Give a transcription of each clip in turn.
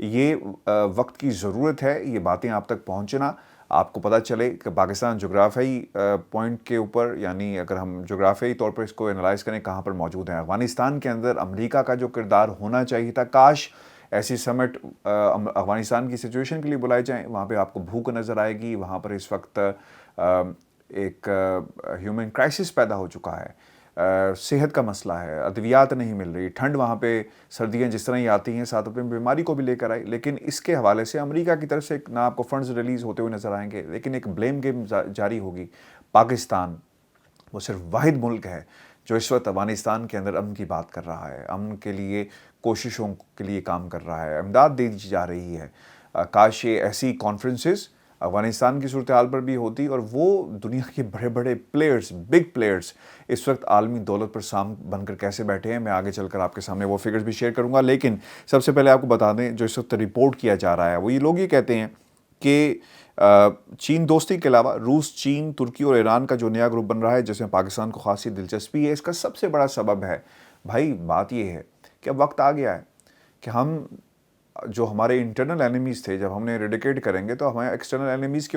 یہ وقت کی ضرورت ہے یہ باتیں آپ تک پہنچنا، آپ کو پتہ چلے کہ پاکستان جغرافیائی پوائنٹ کے اوپر، یعنی اگر ہم جغرافیائی طور پر اس کو انالائز کریں کہاں پر موجود ہیں۔ افغانستان کے اندر امریکہ کا جو کردار ہونا چاہیے تھا، کاش ایسی سمٹ افغانستان کی سچویشن کے لیے بلائے جائیں، وہاں پہ آپ کو بھوک نظر آئے گی، وہاں پر اس وقت ایک ہیومن کرائسس پیدا ہو چکا ہے، صحت کا مسئلہ ہے، ادویات نہیں مل رہی، ٹھنڈ وہاں پہ، سردیاں جس طرح ہی آتی ہیں ساتھ اپنی بیماری کو بھی لے کر آئی، لیکن اس کے حوالے سے امریکہ کی طرف سے نہ آپ کو فنڈز ریلیز ہوتے ہوئے نظر آئیں گے، لیکن ایک بلیم گیم جاری ہوگی۔ پاکستان وہ صرف واحد ملک ہے جو اس وقت افغانستان کے اندر امن کی بات کر رہا ہے، امن کے لیے کوششوں کے لیے کام کر رہا ہے، امداد دی جا رہی ہے۔ کاش یہ ایسی کانفرنسز افغانستان کی صورتحال پر بھی ہوتی اور وہ دنیا کے بڑے بڑے پلیئرز، بگ پلیئرز اس وقت عالمی دولت پر سام بن کر کیسے بیٹھے ہیں۔ میں آگے چل کر آپ کے سامنے وہ فگرز بھی شیئر کروں گا، لیکن سب سے پہلے آپ کو بتا دیں جو اس وقت رپورٹ کیا جا رہا ہے، وہ یہ لوگ یہ کہتے ہیں کہ چین دوستی کے علاوہ روس، چین، ترکی اور ایران کا جو نیا گروپ بن رہا ہے جس میں پاکستان کو خاصی دلچسپی ہے، اس کا سب سے بڑا سبب ہے بھائی بات یہ ہے کہ اب وقت آ گیا ہے کہ ہم جو ہمارے انٹرنل اینیمیز تھے جب ہم نے ریڈیکیٹ کریں گے تو ہمیں ایکسٹرنل اینیمیز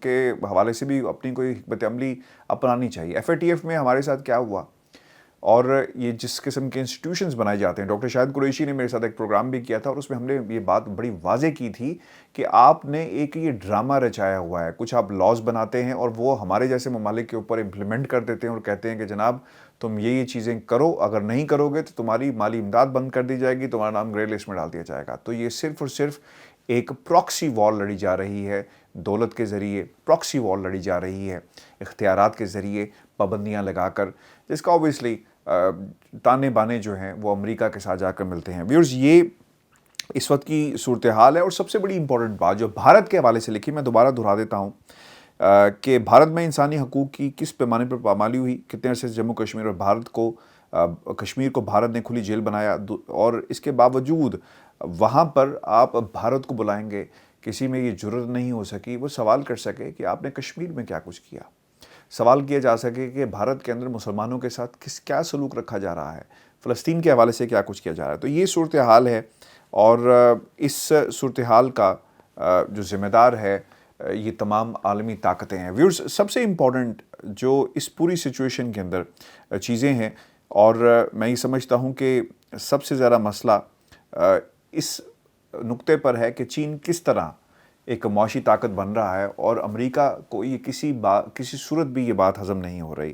کے حوالے سے بھی اپنی کوئی حکمت عملی اپنانی چاہیے۔ ایف اے ٹی ایف میں ہمارے ساتھ کیا ہوا اور یہ جس قسم کے انسٹیٹیوشنز بنائے جاتے ہیں، ڈاکٹر شاہد قریشی نے میرے ساتھ ایک پروگرام بھی کیا تھا اور اس میں ہم نے یہ بات بڑی واضح کی تھی کہ آپ نے ایک یہ ڈرامہ رچایا ہوا ہے، کچھ آپ لاز بناتے ہیں اور وہ ہمارے جیسے ممالک کے اوپر امپلیمنٹ کر دیتے ہیں اور کہتے ہیں کہ جناب تم یہ چیزیں کرو، اگر نہیں کرو گے تو تمہاری مالی امداد بند کر دی جائے گی، تمہارا نام گرے لسٹ میں ڈال دیا جائے گا۔ تو یہ صرف اور صرف ایک پراکسی وار لڑی جا رہی ہے، دولت کے ذریعے پراکسی وار لڑی جا رہی ہے، اختیارات کے ذریعے پابندیاں لگا کر، جس کا اوبویسلی تانے بانے جو ہیں وہ امریکہ کے ساتھ جا کر ملتے ہیں۔ ویورز، یہ اس وقت کی صورتحال ہے اور سب سے بڑی امپورٹنٹ بات جو بھارت کے حوالے سے لکھی، میں دوبارہ دہرا دیتا ہوں کہ بھارت میں انسانی حقوق کی کس پیمانے پر پامالی ہوئی، کتنے عرصے سے جموں کشمیر اور کشمیر کو بھارت نے کھلی جیل بنایا، اور اس کے باوجود وہاں پر آپ بھارت کو بلائیں گے، کسی میں یہ جرت نہیں ہو سکی وہ سوال کر سکے کہ آپ نے کشمیر میں کیا کچھ کیا، سوال کیا جا سکے کہ بھارت کے اندر مسلمانوں کے ساتھ کیا سلوک رکھا جا رہا ہے، فلسطین کے حوالے سے کیا کچھ کیا جا رہا ہے۔ تو یہ صورتحال ہے اور اس صورتحال کا جو ذمہ دار ہے یہ تمام عالمی طاقتیں ہیں۔ ویورز، سب سے امپورٹنٹ جو اس پوری سچویشن کے اندر چیزیں ہیں، اور میں یہ سمجھتا ہوں کہ سب سے زیادہ مسئلہ اس نقطے پر ہے کہ چین کس طرح ایک معاشی طاقت بن رہا ہے اور امریکہ کو یہ کسی صورت بھی یہ بات ہضم نہیں ہو رہی۔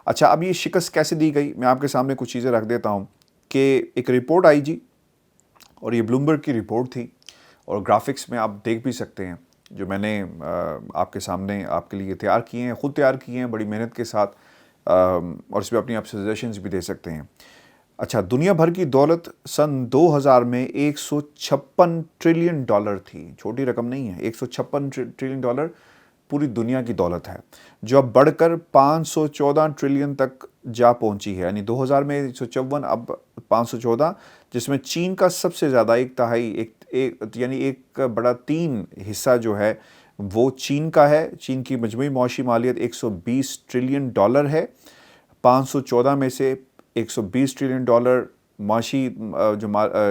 اچھا، اب یہ شکست کیسے دی گئی، میں آپ کے سامنے کچھ چیزیں رکھ دیتا ہوں کہ ایک رپورٹ آئی جی، اور یہ بلومبرگ کی رپورٹ تھی اور گرافکس میں آپ دیکھ بھی سکتے ہیں جو میں نے آپ کے سامنے آپ کے لیے تیار کیے ہیں، خود تیار کیے ہیں بڑی محنت کے ساتھ، اور اس میں اپنی آپ سجیشنز بھی دے سکتے ہیں۔ اچھا، دنیا بھر کی دولت سن 2000 میں $156 ٹریلین تھی، چھوٹی رقم نہیں ہے، $156 ٹریلین پوری دنیا کی دولت ہے، جو اب بڑھ کر 514 ٹریلین تک جا پہنچی ہے، یعنی 2000 میں 156، اب 514، جس میں چین کا سب سے زیادہ ایک تہائی، یعنی ایک بڑا 3 حصہ جو ہے وہ چین کا ہے۔ چین کی مجموعی معاشی مالیت $120 ٹریلین ہے، 514 میں سے $120 ٹریلین معاشی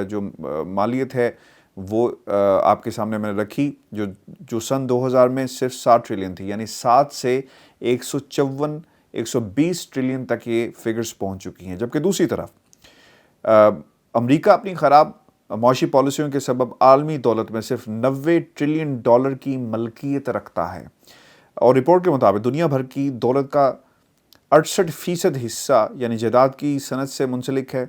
جو مالیت ہے وہ آپ کے سامنے میں نے رکھی، جو سن 2000 میں صرف 60 ٹریلین تھی، یعنی 7 سے 120 ٹریلین تک یہ فگرز پہنچ چکی ہیں۔ جبکہ دوسری طرف امریکہ اپنی خراب معاشی پالیسیوں کے سبب عالمی دولت میں صرف $90 ٹریلین کی ملکیت رکھتا ہے، اور رپورٹ کے مطابق دنیا بھر کی دولت کا 68% حصہ یعنی جائیداد کی صنعت سے منسلک ہے،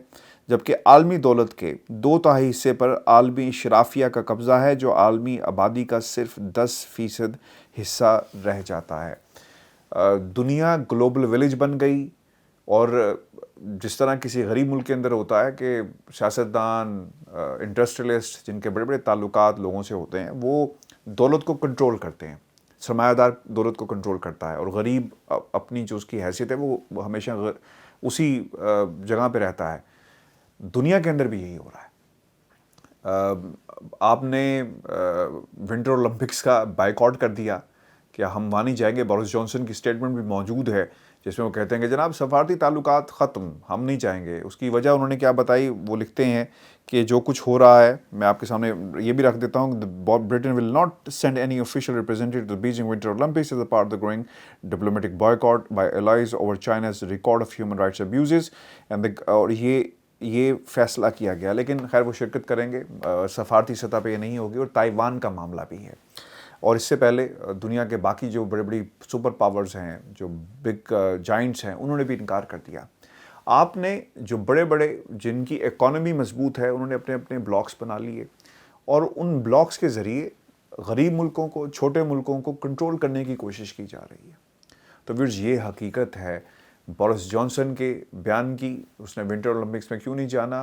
جبکہ عالمی دولت کے 2/3 حصے پر عالمی اشرافیہ کا قبضہ ہے، جو عالمی آبادی کا صرف 10% حصہ رہ جاتا ہے۔ دنیا گلوبل ولیج بن گئی، اور جس طرح کسی غریب ملک کے اندر ہوتا ہے کہ سیاستدان، انڈسٹریلسٹ جن کے بڑے بڑے تعلقات لوگوں سے ہوتے ہیں، وہ دولت کو کنٹرول کرتے ہیں، سرمایہ دار دولت کو کنٹرول کرتا ہے، اور غریب اپنی جو اس کی حیثیت ہے وہ ہمیشہ اسی جگہ پہ رہتا ہے۔ دنیا کے اندر بھی یہی ہو رہا ہے۔ آپ نے ونٹر اولمپکس کا بائیکاٹ کر دیا کہ ہم وہاں نہیں جائیں گے، بورس جانسن کی سٹیٹمنٹ بھی موجود ہے جس میں وہ کہتے ہیں کہ جناب سفارتی تعلقات ختم، ہم نہیں چاہیں گے. اس کی وجہ انہوں نے کیا بتائی، وہ لکھتے ہیں کہ جو کچھ ہو رہا ہے، میں آپ کے سامنے یہ بھی رکھ دیتا ہوں، Britain will not send any official representative to Beijing Winter Olympics as a part of the growing diplomatic boycott by allies over China's record of human rights abuses. اور یہ فیصلہ کیا گیا، لیکن خیر وہ شرکت کریں گے، سفارتی سطح پہ یہ نہیں ہوگی. اور تائیوان کا معاملہ بھی ہے، اور اس سے پہلے دنیا کے باقی جو بڑی سپر پاورز ہیں، جو بگ جائنٹس ہیں، انہوں نے بھی انکار کر دیا. آپ نے جو بڑے جن کی اکانومی مضبوط ہے، انہوں نے اپنے بلاکس بنا لیے، اور ان بلاکس کے ذریعے غریب ملکوں کو، چھوٹے ملکوں کو کنٹرول کرنے کی کوشش کی جا رہی ہے. تو ویئرز یہ حقیقت ہے. بورس جانسن کے بیان کی، اس نے ونٹر اولمپکس میں کیوں نہیں جانا،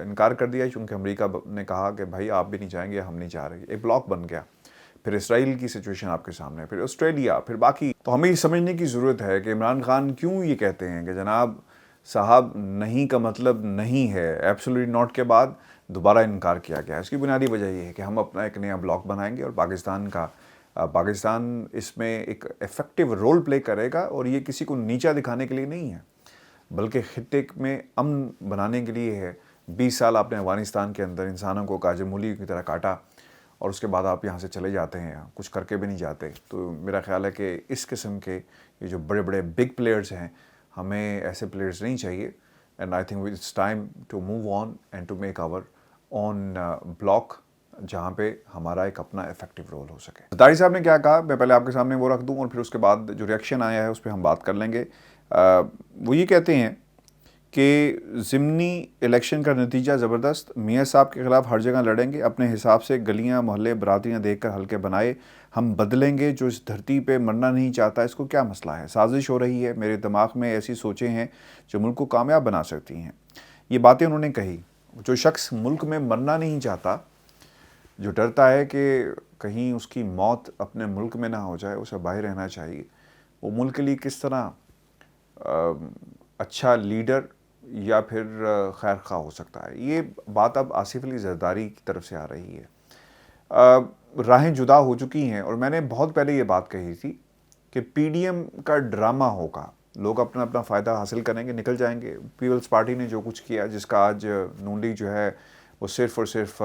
انکار کر دیا کیونکہ امریکہ نے کہا کہ بھائی آپ بھی نہیں جائیں گے، ہم نہیں جا رہے. ایک بلاک بن گیا. پھر اسرائیل کی سچویشن آپ کے سامنے، پھر آسٹریلیا، پھر باقی. تو ہمیں یہ سمجھنے کی ضرورت ہے کہ عمران خان کیوں یہ کہتے ہیں کہ جناب صاحب نہیں کا مطلب نہیں ہے، ایبسولوٹلی ناٹ کے بعد دوبارہ انکار کیا گیا. اس کی بنیادی وجہ یہ ہے کہ ہم اپنا ایک نیا بلاک بنائیں گے، اور پاکستان اس میں ایک ایفیکٹو رول پلے کرے گا. اور یہ کسی کو نیچا دکھانے کے لیے نہیں ہے، بلکہ خطے میں امن بنانے کے لیے ہے. 20 سال آپ نے افغانستان کے اندر انسانوں کو کاج مولی کی طرح کاٹا، اور اس کے بعد آپ یہاں سے چلے جاتے ہیں، کچھ کر کے بھی نہیں جاتے. تو میرا خیال ہے کہ اس قسم کے یہ جو بڑے بگ پلیئرز ہیں، ہمیں ایسے پلیئرز نہیں چاہیے. And I think it's time to move on and to make our own block, جہاں پہ ہمارا ایک اپنا ایفیکٹو رول ہو سکے. زرداری صاحب نے کیا کہا، میں پہلے آپ کے سامنے وہ رکھ دوں، اور پھر اس کے بعد جو ریئیکشن آیا ہے اس پہ ہم بات کر لیں گے. وہ یہ کہتے ہیں کہ ضمنی الیکشن کا نتیجہ زبردست، میاں صاحب کے خلاف ہر جگہ لڑیں گے، اپنے حساب سے گلیاں محلے برادریاں دیکھ کر حلقے بنائے، ہم بدلیں گے. جو اس دھرتی پہ مرنا نہیں چاہتا، اس کو کیا مسئلہ ہے، سازش ہو رہی ہے، میرے دماغ میں ایسی سوچیں ہیں جو ملک کو کامیاب بنا سکتی ہیں. یہ باتیں انہوں نے کہی. جو شخص ملک میں مرنا نہیں چاہتا، جو ڈرتا ہے کہ کہیں اس کی موت اپنے ملک میں نہ ہو جائے، اسے باہر رہنا چاہیے، وہ ملک کے لیے کس طرح اچھا لیڈر یا پھر خیر خواہ ہو سکتا ہے. یہ بات اب آصف علی زرداری کی طرف سے آ رہی ہے. راہیں جدا ہو چکی ہیں، اور میں نے بہت پہلے یہ بات کہی تھی کہ پی ڈی ایم کا ڈرامہ ہوگا، لوگ اپنا فائدہ حاصل کریں گے، نکل جائیں گے. پیپلز پارٹی نے جو کچھ کیا، جس کا آج نون لیگ جو ہے وہ صرف اور صرف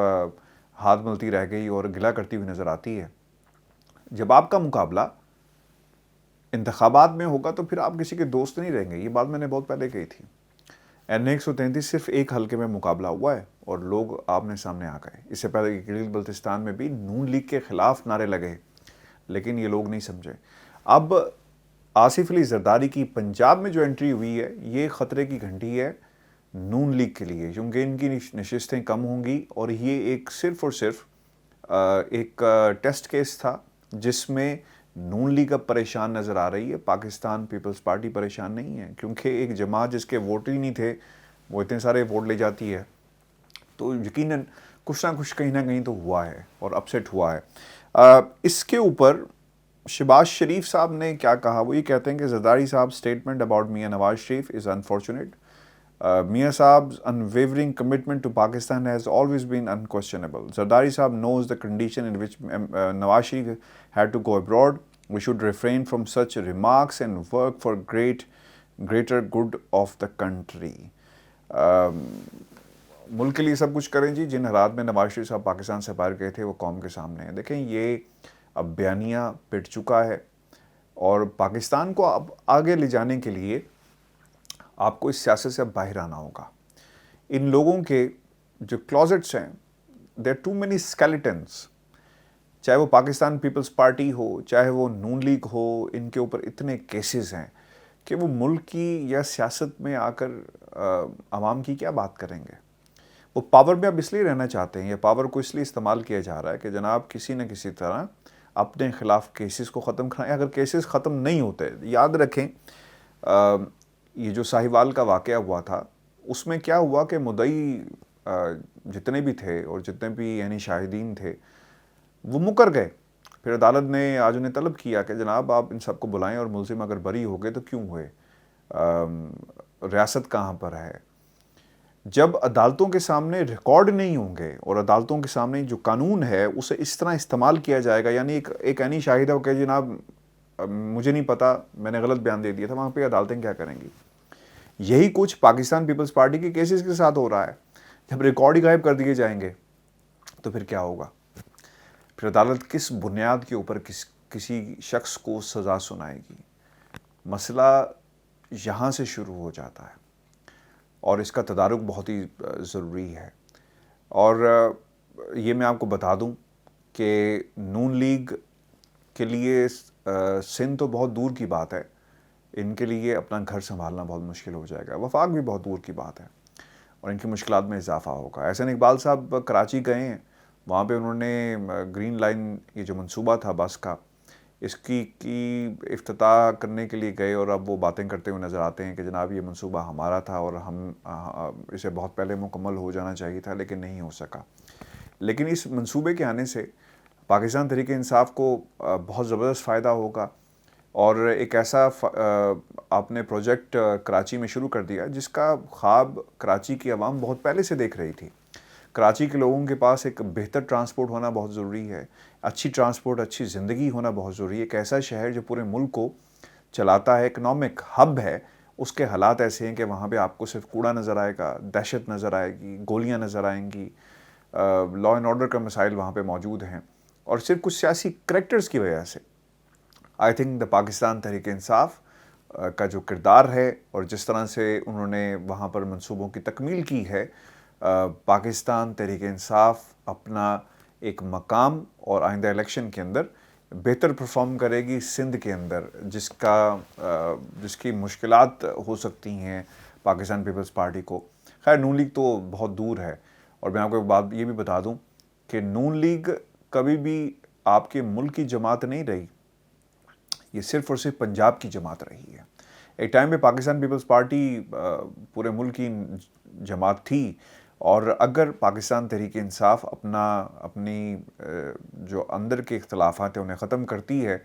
ہاتھ ملتی رہ گئی اور گلا کرتی ہوئی نظر آتی ہے. جب آپ کا مقابلہ انتخابات میں ہوگا تو پھر آپ کسی کے دوست نہیں رہیں گے. یہ بات میں نے بہت پہلے کہی تھی. N133 صرف ایک حلقے میں مقابلہ ہوا ہے اور لوگ آمنے سامنے آ گئے. اس سے پہلے گلیل بلتستان میں بھی نون لیگ کے خلاف نعرے لگے، لیکن یہ لوگ نہیں سمجھے. اب آصف علی زرداری کی پنجاب میں جو انٹری ہوئی ہے، یہ خطرے کی گھنٹی ہے نون لیگ کے لیے، کیونکہ ان کی نشستیں کم ہوں گی. اور یہ ایک صرف اور صرف ایک ٹیسٹ کیس تھا جس میں نون لیگ اب پریشان نظر آ رہی ہے. پاکستان پیپلز پارٹی پریشان نہیں ہے، کیونکہ ایک جماعت جس کے ووٹ ہی نہیں تھے وہ اتنے سارے ووٹ لے جاتی ہے. تو یقیناً کچھ نہ کچھ کہیں نہ کہیں تو ہوا ہے اور اپسیٹ ہوا ہے. اس کے اوپر شہباز شریف صاحب نے کیا کہا، وہ یہ کہتے ہیں کہ زرداری صاحب statement about Mian Nawaz Sharif is unfortunate. Mia Saab's unwavering commitment to Pakistan has always been unquestionable. Zardari Saab knows the condition in which Nawaz Sharif had to go abroad. We should refrain from such remarks and work for greater good of the country. ملک کے لیے سب کچھ کریں جی. جن حالات میں نواز شریف صاحب پاکستان سے باہر گئے تھے وہ قوم کے سامنے ہیں. دیکھیں یہ اب بیانیہ پٹ چکا ہے، اور پاکستان کو اب آگے لے جانے کے لیے آپ کو اس سیاست سے اب باہر آنا ہوگا. ان لوگوں کے جو کلوزٹس ہیں، دیر ٹو مینی اسکیلیٹنس، چاہے وہ پاکستان پیپلز پارٹی ہو، چاہے وہ نون لیگ ہو، ان کے اوپر اتنے کیسز ہیں کہ وہ ملک کی یا سیاست میں آ کر عوام کی کیا بات کریں گے. وہ پاور میں اب اس لیے رہنا چاہتے ہیں، یا پاور کو اس لیے استعمال کیا جا رہا ہے کہ جناب کسی نہ کسی طرح اپنے خلاف کیسز کو ختم کرائیں. اگر کیسز ختم نہیں ہوتے، یاد رکھیں یہ جو ساہیوال کا واقعہ ہوا تھا، اس میں کیا ہوا کہ مدعی جتنے بھی تھے اور جتنے بھی یعنی شاہدین تھے وہ مکر گئے. پھر عدالت نے آج انہیں طلب کیا کہ جناب آپ ان سب کو بلائیں، اور ملزم اگر بری ہو گئے تو کیوں ہوئے، ریاست کہاں پر ہے. جب عدالتوں کے سامنے ریکارڈ نہیں ہوں گے اور عدالتوں کے سامنے جو قانون ہے اسے اس طرح استعمال کیا جائے گا، یعنی ایک عینی شاہدہ ہو کہ جناب مجھے نہیں پتا میں نے غلط بیان دے دیا تھا، وہاں پہ عدالتیں کیا کریں گی؟ یہی کچھ پاکستان پیپلز پارٹی کے کیسز کے ساتھ ہو رہا ہے. جب ریکارڈ ہی غائب کر دیے جائیں گے تو پھر کیا ہوگا؟ پھر عدالت کس بنیاد کے اوپر کسی شخص کو سزا سنائے گی؟ مسئلہ یہاں سے شروع ہو جاتا ہے اور اس کا تدارک بہت ہی ضروری ہے. اور یہ میں آپ کو بتا دوں کہ نون لیگ کے لیے سندھ تو بہت دور کی بات ہے، ان کے لیے اپنا گھر سنبھالنا بہت مشکل ہو جائے گا. وفاق بھی بہت دور کی بات ہے اور ان کی مشکلات میں اضافہ ہوگا. احسن اقبال صاحب کراچی گئے ہیں، وہاں پہ انہوں نے گرین لائن یہ جو منصوبہ تھا بس کا، اس کی افتتاح کرنے کے لیے گئے اور اب وہ باتیں کرتے ہوئے نظر آتے ہیں کہ جناب یہ منصوبہ ہمارا تھا اور ہم اسے بہت پہلے مکمل ہو جانا چاہیے تھا لیکن نہیں ہو سکا. لیکن اس منصوبے کے آنے سے پاکستان تحریک انصاف کو بہت زبردست فائدہ ہوگا اور ایک ایسا آپ نے پروجیکٹ کراچی میں شروع کر دیا جس کا خواب کراچی کی عوام بہت پہلے سے دیکھ رہی تھی. کراچی کے لوگوں کے پاس ایک بہتر ٹرانسپورٹ ہونا بہت ضروری ہے، اچھی ٹرانسپورٹ، اچھی زندگی ہونا بہت ضروری ہے. ایک ایسا شہر جو پورے ملک کو چلاتا ہے، اکنامک ہب ہے، اس کے حالات ایسے ہیں کہ وہاں پہ آپ کو صرف کوڑا نظر آئے گا، دہشت نظر آئے گی، گولیاں نظر آئیں گی، لا اینڈ آرڈر کا مسائل وہاں پہ موجود ہیں اور صرف کچھ سیاسی کریکٹرز کی وجہ سے. I think the Pakistan Tehreek Insaf کا جو کردار ہے اور جس طرح سے انہوں نے وہاں پر منصوبوں کی تکمیل کی ہے، پاکستان تحریک انصاف اپنا ایک مقام اور آئندہ الیکشن کے اندر بہتر پرفارم کرے گی سندھ کے اندر، جس کی مشکلات ہو سکتی ہیں پاکستان پیپلز پارٹی کو. خیر نون لیگ تو بہت دور ہے اور میں آپ کو ایک بات یہ بھی بتا دوں کہ نون لیگ کبھی بھی آپ کے ملک کی جماعت نہیں رہی، یہ صرف اور صرف پنجاب کی جماعت رہی ہے. ایک ٹائم پہ پاکستان پیپلز پارٹی پورے ملک کی جماعت تھی اور اگر پاکستان تحریک انصاف اپنی جو اندر کے اختلافات ہیں انہیں ختم کرتی ہے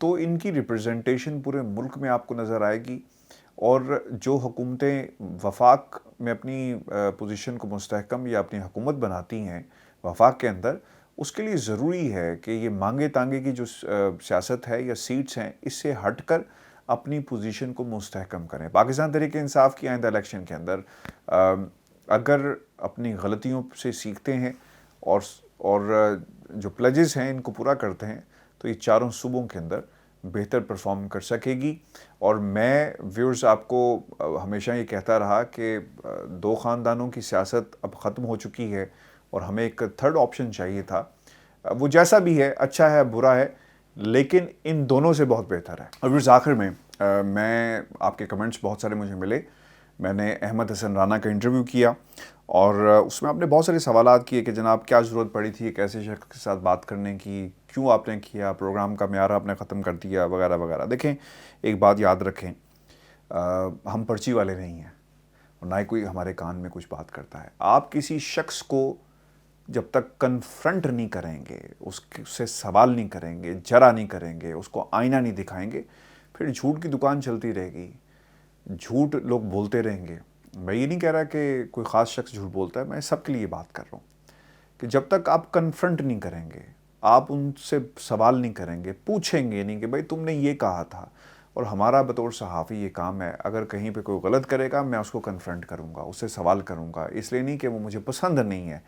تو ان کی ریپرزنٹیشن پورے ملک میں آپ کو نظر آئے گی اور جو حکومتیں وفاق میں اپنی پوزیشن کو مستحکم یا اپنی حکومت بناتی ہیں وفاق کے اندر، اس کے لیے ضروری ہے کہ یہ مانگے تانگے کی جو سیاست ہے یا سیٹس ہیں اس سے ہٹ کر اپنی پوزیشن کو مستحکم کریں. پاکستان تحریک انصاف کی آئندہ الیکشن کے اندر اگر اپنی غلطیوں سے سیکھتے ہیں اور جو پلیجز ہیں ان کو پورا کرتے ہیں تو یہ چاروں صوبوں کے اندر بہتر پرفارم کر سکے گی. اور میں ویورز آپ کو ہمیشہ یہ کہتا رہا کہ دو خاندانوں کی سیاست اب ختم ہو چکی ہے اور ہمیں ایک تھرڈ آپشن چاہیے تھا، وہ جیسا بھی ہے، اچھا ہے برا ہے لیکن ان دونوں سے بہت بہتر ہے. اور ویورز آخر میں آپ کے کمنٹس بہت سارے مجھے ملے. میں نے احمد حسن رانا کا انٹرویو کیا اور اس میں آپ نے بہت سارے سوالات کیے کہ جناب کیا ضرورت پڑی تھی ایک ایسے شخص کے ساتھ بات کرنے کی، کیوں آپ نے کیا، پروگرام کا معیار آپ نے ختم کر دیا وغیرہ وغیرہ. دیکھیں ایک بات یاد رکھیں، ہم پرچی والے نہیں ہیں اور نہ ہی کوئی ہمارے کان میں کچھ بات کرتا ہے. آپ کسی شخص کو جب تک کنفرنٹ نہیں کریں گے، اس سے سوال نہیں کریں گے، جرا نہیں کریں گے، اس کو آئینہ نہیں دکھائیں گے، پھر جھوٹ کی دکان چلتی رہے گی، جھوٹ لوگ بولتے رہیں گے. میں یہ نہیں کہہ رہا کہ کوئی خاص شخص جھوٹ بولتا ہے، میں سب کے لیے بات کر رہا ہوں کہ جب تک آپ کنفرنٹ نہیں کریں گے، آپ ان سے سوال نہیں کریں گے، پوچھیں گے نہیں کہ بھائی تم نے یہ کہا تھا. اور ہمارا بطور صحافی یہ کام ہے، اگر کہیں پہ کوئی غلط کرے گا میں اس کو کنفرنٹ کروں گا، اس سے سوال کروں گا. اس لیے نہیں کہ وہ مجھے پسند نہیں ہے،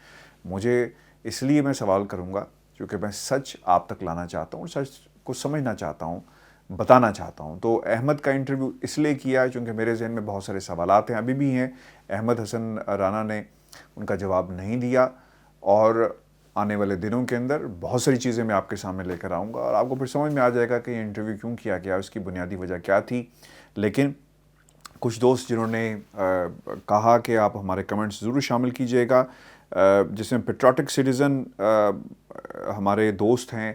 مجھے اس لیے میں سوال کروں گا کیونکہ میں سچ آپ تک لانا چاہتا ہوں اور سچ کو سمجھنا چاہتا ہوں، بتانا چاہتا ہوں. تو احمد کا انٹرویو اس لیے کیا چونکہ میرے ذہن میں بہت سارے سوالات ہیں، ابھی بھی ہیں. احمد حسن رانا نے ان کا جواب نہیں دیا اور آنے والے دنوں کے اندر بہت ساری چیزیں میں آپ کے سامنے لے کر آؤں گا اور آپ کو پھر سمجھ میں آ جائے گا کہ یہ انٹرویو کیوں کیا گیا، اس کی بنیادی وجہ کیا تھی. لیکن کچھ دوست جنہوں نے کہا کہ آپ ہمارے کمنٹس ضرور شامل کیجئے گا، جس میں پیٹریوٹک سٹیزن ہمارے دوست ہیں،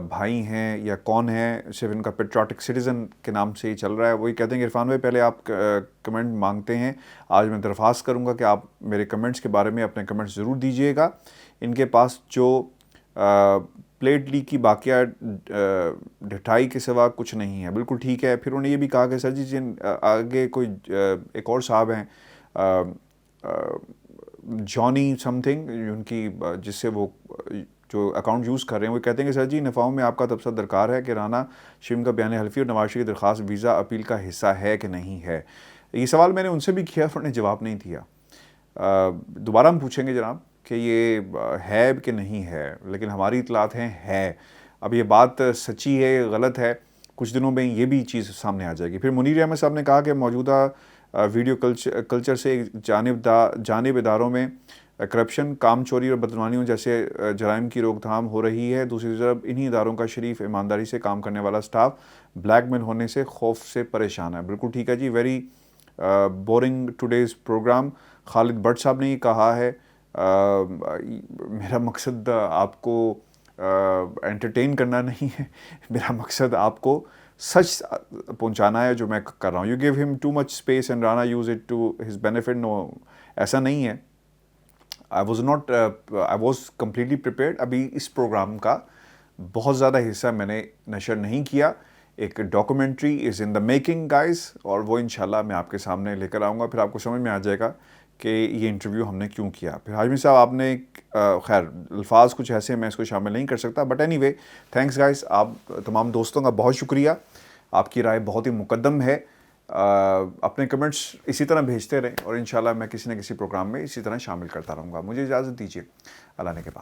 بھائی ہیں یا کون ہیں، صرف ان کا پیٹریوٹک سٹیزن کے نام سے ہی چل رہا ہے. وہی کہتے ہیں کہ عرفان بھائی پہلے آپ کمنٹ مانگتے ہیں، آج میں درخواست کروں گا کہ آپ میرے کمنٹس کے بارے میں اپنے کمنٹس ضرور دیجئے گا. ان کے پاس جو پلیٹ لیک کی باقیہ ڈھٹائی کے سوا کچھ نہیں ہے. بالکل ٹھیک ہے. پھر انہوں نے یہ بھی کہا کہ سر جی آگے کوئی ایک اور صاحب ہیں جانی سم تھنگ، ان کی جس سے وہ جو اکاؤنٹ یوز کر رہے ہیں وہ کہتے ہیں کہ سر جی نفاؤں میں آپ کا تبصرہ درکار ہے کہ رانا شریف کا بیان حلفی اور نواز شریف کی درخواست ویزا اپیل کا حصہ ہے کہ نہیں ہے. یہ سوال میں نے ان سے بھی کیا، انہوں نے جواب نہیں دیا. دوبارہ ہم پوچھیں گے جناب کہ یہ ہے کہ نہیں ہے، لیکن ہماری اطلاعات ہیں ہے. اب یہ بات سچی ہے غلط ہے، کچھ دنوں میں یہ بھی چیز سامنے آ جائے گی. پھر منیر احمد صاحب نے کہا کہ موجودہ ویڈیو کلچر سے جانب اداروں میں کرپشن، کام چوری اور بدعنوانیوں جیسے جرائم کی روک تھام ہو رہی ہے. دوسری طرف انہی اداروں کا شریف ایمانداری سے کام کرنے والا سٹاف بلیک میل ہونے سے خوف سے پریشان ہے. بالکل ٹھیک ہے جی. Very boring today's programme. Khalid Butt صاحب نے یہ کہا ہے میرا مقصد آپ کو انٹرٹین کرنا نہیں ہے، میرا مقصد آپ کو سچ پہنچانا ہے جو میں کر رہا ہوں. You give him too much space and Rana uses it to his benefit. No, ایسا نہیں ہے. I was completely prepared. ابھی اس پروگرام کا بہت زیادہ حصہ میں نے نشر نہیں کیا. ایک documentary is in the making guys, اور وہ انشاءاللہ میں آپ کے سامنے لے کر آؤں گا. پھر آپ کو سمجھ میں آ جائے گا کہ یہ انٹرویو ہم نے کیوں کیا. پھر ہاشمی صاحب آپ نے خیر الفاظ کچھ ایسے میں اس کو شامل نہیں کر سکتا، but any way thanks guys. آپ تمام دوستوں کا بہت شکریہ، آپ کی رائے بہت ہی مقدم ہے. اپنے کمنٹس اسی طرح بھیجتے رہیں، اور انشاءاللہ میں کسی نہ کسی پروگرام میں اسی طرح شامل کرتا رہوں گا. مجھے اجازت دیجیے، اللہ نے کے بعد.